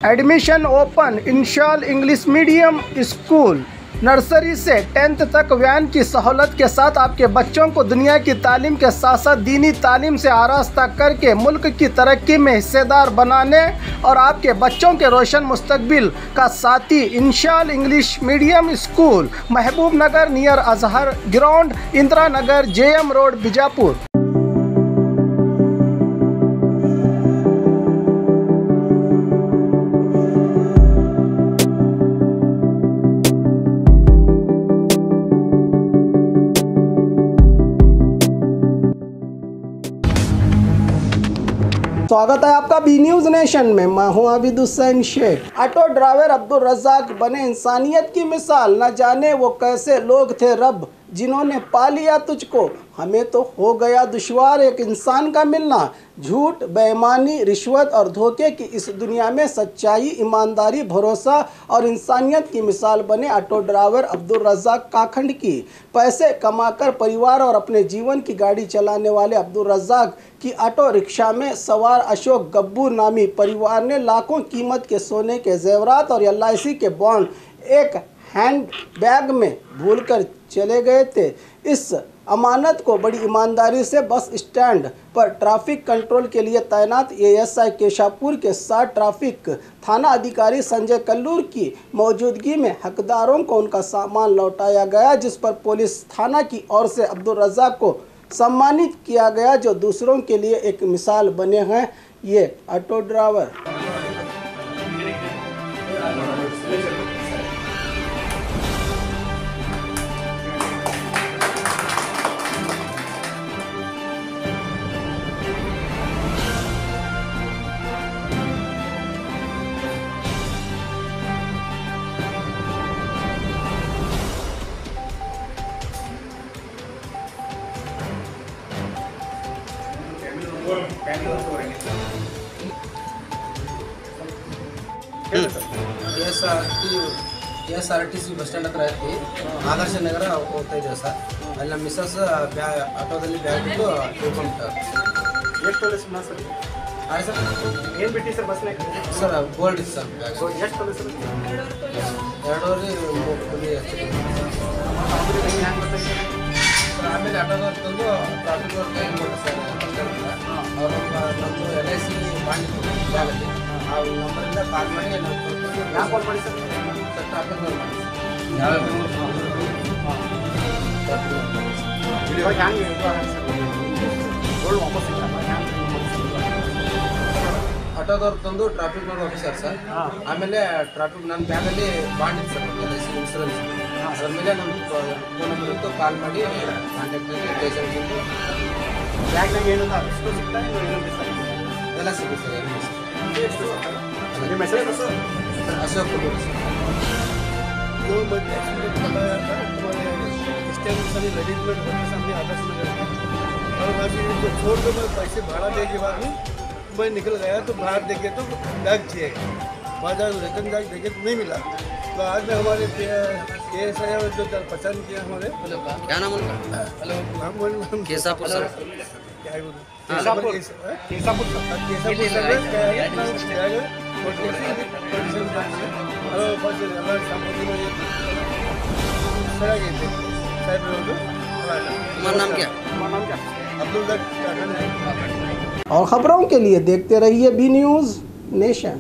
Admission open Inshal English medium school. Nursery से 10th तक van की सहूलत के साथ आपके बच्चों को दुनिया की तालीम के साथ साथ दीनी तालीम से आरास्ता करके मुल्क की तरक्की में हिस्सेदार बनाने और आपके बच्चों के रोशन मुस्तकबिल का साथी इंशाल इंग्लिश मीडियम स्कूल, महबूब नगर near Azhar ground, Indira Nagar, JM road, Bijapur. स्वागत है आपका बी न्यूज़ नेशन में। मैं हूं आबिद हुसैन शेख। ऑटो ड्राइवर अब्दुल रज़ाक बने इंसानियत की मिसाल। न जाने वो कैसे लोग थे रब जिन्होंने पा लिया तुझको। हमें तो हो गया दुश्वार एक इंसान का मिलना। झूठ, बेईमानी, रिश्वत और धोखे की इस दुनिया में सच्चाई, ईमानदारी, भरोसा और इंसानियत की मिसाल बने ऑटो ड्राइवर अब्दुल रज़ाक काखंड की। पैसे कमाकर परिवार और अपने जीवन की गाड़ी चलाने वाले अब्दुल रज़ाक की ऑटो रिक्शा में सवार अशोक गब्बू नामी परिवार ने लाखों कीमत के सोने के जेवरात और LIC के बॉन्ड एक हैंड बैग में भूलकर चले गए थे। इस अमानत को बड़ी ईमानदारी से बस स्टैंड पर ट्रैफिक कंट्रोल के लिए तैनात ASI केशापुर के साथ ट्रैफिक थाना अधिकारी संजय कल्लूर की मौजूदगी में हकदारों को उनका सामान लौटाया गया, जिस पर पुलिस थाना की ओर से अब्दुल रज़ाक को सम्मानित किया गया, जो दूसरों के लिए एक मिसाल बने हैं। ये auto driver SRTC bus stand ಹತ್ರ ಐತಿ, ಆದರ್ಶ ನಗರ ಹೋಗ್ತಾ ಇದ್ದೇವೆ ಸರ್. ಅಲ್ಲಿ ನಮ್ಮ ಮಿಸಸ್ ಆಟೋದಲ್ಲಿ ಬ್ಯಾಗ್ ಬಿಟ್ಟು ತಿಳ್ಕೊಂಬಿಟ್ಟಾರೆ. ಎಷ್ಟು ತೊಲೆ ಸುಮ್ಮನೆ ಸರ್? ಹಾಂ ಸರ್. ಏನು ಬಿಟ್ಟು ಸರ್ ಬಸ್ನಾಗ? ಸರ್ ಗೋಲ್ಡ್ ಇತ್ತು ಸರ್ ಬ್ಯಾಗ್. ಎಷ್ಟು ತೊಲೆ ಸರ್? 2.5 ತೊಲೆ ಅಷ್ಟೇ. ಹ್ಯಾಂಗೆ ಗೊತ್ತಾಯ್ತು? ಆಮೇಲೆ ಆಟೋದವ್ರು ತಂದು ಟ್ರಾಫಿಕ್ ಅವ್ರ ಕೈ ಕೊಟ್ಟು ಸರ್ ಅವರು ನಮ್ಮದು LIC ಬಾಂಡ್ ಬ್ಯಾಗಲ್ಲಿ ಆ ನಂಬರಿಂದ ಕಾಲ್ ಮಾಡಿ ಯಾವ ಕಾಲ್ ಮಾಡಿ ಸರ್? ಟ್ರಾಫಿಕ್ ಅವ್ರು ಮಾಡಿ ಇವಾಗ ಹ್ಯಾಂಗೆ ಗೋಲ್ಡ್ ವಾಪಸ್ ಆಟೋದವ್ರು ತಂದು ಟ್ರಾಫಿಕ್ ನೋಡಿ ಆಫೀಸರ್ ಸರ್. ಆಮೇಲೆ ಟ್ರಾಫಿಕ್ ನನ್ನ ಬ್ಯಾಗಲ್ಲಿ ಬಾಂಡ್ ಇತ್ತು ಸರ್, LIC ಇನ್ಸೂರೆನ್ಸ್. ಅದ್ರ ಮೇಲೆ ನಮ್ಮ ಫೋನ್ ನಂಬರ್ ಇತ್ತು, ಕಾಲ್ ಮಾಡಿ ಕಾಂಟ್ಯಾಕ್ಟ್ ಮಾಡಿ ಸ್ಟೇಷನ್ ಬಂದು ಬ್ಯಾಗ್ನಾಗ ಏನು ಅಷ್ಟು ಸಿಗ್ತಾ ಏನು ಎಲ್ಲ ಸಿಗುತ್ತೆ ಸರ್. ನಿಮ್ಮ ಹೆಸರು ಸರ್? अशोक कपूर सर. जो एक्सीडेंट बताया था तुम्हारे स्टैंड सारी रेडीमेड होने सामने आदर्श नगर और वहाँ से जो छोड़ दो मैं पैसे भाड़ा दे के बाद मैं निकल गया तो बाहर देखे तो बैग चाहिए, बाजार रिटर्न बैग देखे तो नहीं मिला। तो आज में हमारे ASI जो पहचान किया हमारे क्या नाम उनका? हेलो हम केसापुर सर. क्या है बोलो केसापुर केसापुर तुम्हारा नाम क्या? अब्दुल रज़ाक। और खबरों के लिए देखते रहिए बी न्यूज़ नेशन।